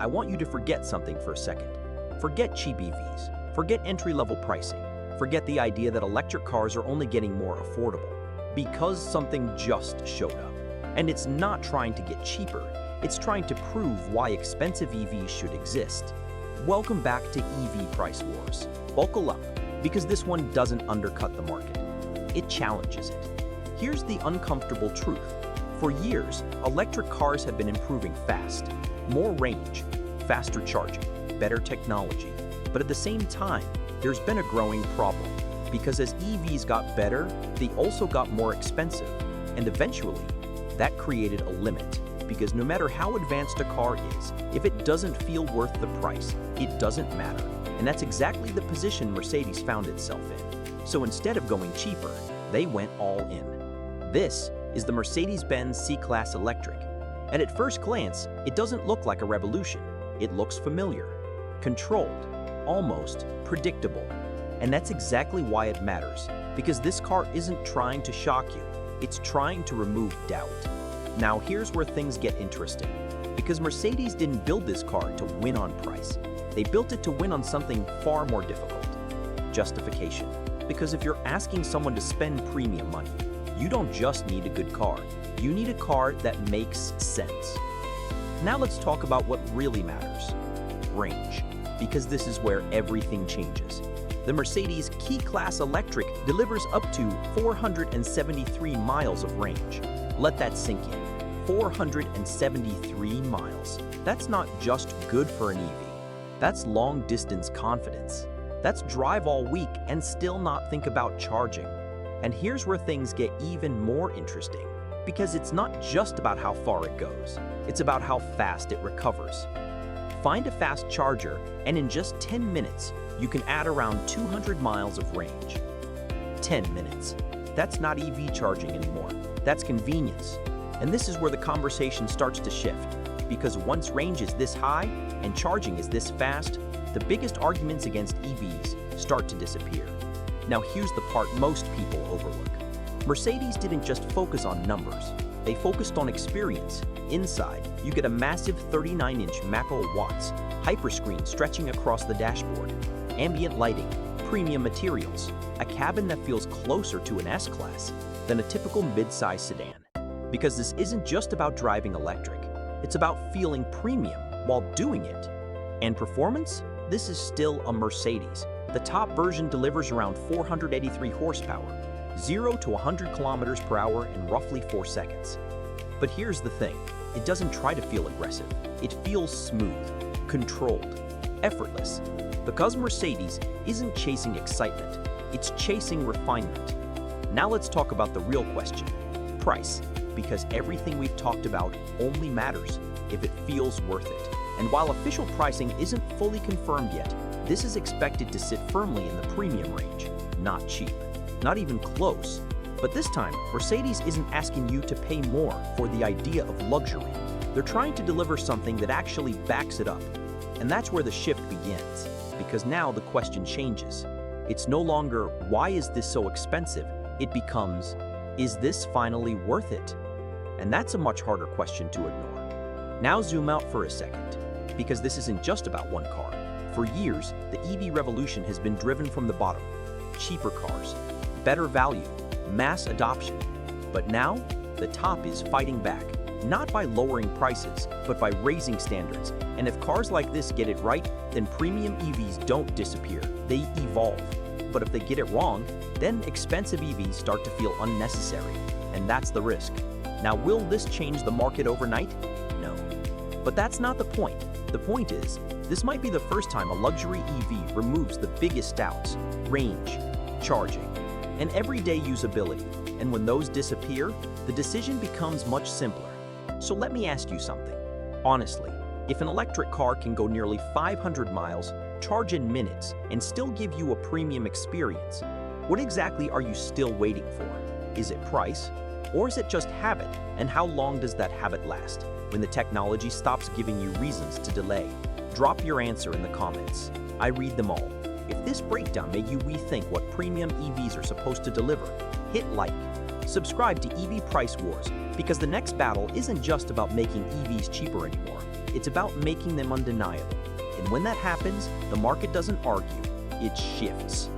I want you to forget something for a second. Forget cheap EVs. Forget entry-level pricing. Forget the idea that electric cars are only getting more affordable. Because something just showed up. And it's not trying to get cheaper. It's trying to prove why expensive EVs should exist. Welcome back to EV Price Wars. Buckle up, because this one doesn't undercut the market. It challenges it. Here's the uncomfortable truth. For years, electric cars have been improving fast. More range, faster charging, better technology. But at the same time, there's been a growing problem. Because as EVs got better, they also got more expensive. And eventually, that created a limit. Because no matter how advanced a car is, if it doesn't feel worth the price, it doesn't matter. And that's exactly the position Mercedes found itself in. So instead of going cheaper, they went all in. This is the Mercedes-Benz C-Class Electric. And at first glance, it doesn't look like a revolution. It looks familiar, controlled, almost predictable. And that's exactly why it matters, because this car isn't trying to shock you, it's trying to remove doubt. Now here's where things get interesting, because Mercedes didn't build this car to win on price. They built it to win on something far more difficult: justification. Because if you're asking someone to spend premium money, you don't just need a good car, you need a car that makes sense. Now let's talk about what really matters: range, because this is where everything changes. The Mercedes C-Class Electric delivers up to 473 miles of range. Let that sink in. 473 miles. That's not just good for an EV. That's long-distance confidence. That's drive all week and still not think about charging. And here's where things get even more interesting, because it's not just about how far it goes. It's about how fast it recovers. Find a fast charger, and in just 10 minutes, you can add around 200 miles of range. 10 minutes. That's not EV charging anymore. That's convenience. And this is where the conversation starts to shift, because once range is this high and charging is this fast, the biggest arguments against EVs start to disappear. Now here's the part most people overlook. Mercedes didn't just focus on numbers. They focused on experience. Inside, you get a massive 39-inch macro watts Hyperscreen stretching across the dashboard, ambient lighting, premium materials, a cabin that feels closer to an S-Class than a typical mid-size sedan. Because this isn't just about driving electric, it's about feeling premium while doing it. And performance? This is still a Mercedes. The top version delivers around 483 horsepower, 0 to 100 kilometers per hour in roughly 4 seconds. But here's the thing, it doesn't try to feel aggressive. It feels smooth, controlled, effortless. Because Mercedes isn't chasing excitement, it's chasing refinement. Now let's talk about the real question: price. Because everything we've talked about only matters if it feels worth it. And while official pricing isn't fully confirmed yet, this is expected to sit firmly in the premium range, not cheap, not even close. But this time, Mercedes isn't asking you to pay more for the idea of luxury. They're trying to deliver something that actually backs it up. And that's where the shift begins, because now the question changes. It's no longer, why is this so expensive? It becomes, is this finally worth it? And that's a much harder question to ignore. Now zoom out for a second, because this isn't just about one car. For years, the EV revolution has been driven from the bottom. Cheaper cars, better value, mass adoption. But now, the top is fighting back, not by lowering prices, but by raising standards. And if cars like this get it right, then premium EVs don't disappear, they evolve. But if they get it wrong, then expensive EVs start to feel unnecessary, and that's the risk. Now, will this change the market overnight? No. But that's not the point. The point is, this might be the first time a luxury EV removes the biggest doubts: range, charging, and everyday usability. And when those disappear, the decision becomes much simpler. So let me ask you something. Honestly, if an electric car can go nearly 500 miles, charge in minutes, and still give you a premium experience, what exactly are you still waiting for? Is it price? Or is it just habit? And how long does that habit last? When the technology stops giving you reasons to delay? Drop your answer in the comments. I read them all. If this breakdown made you rethink what premium EVs are supposed to deliver, hit like. Subscribe to EV Price Wars, because the next battle isn't just about making EVs cheaper anymore. It's about making them undeniable. And when that happens, the market doesn't argue, it shifts.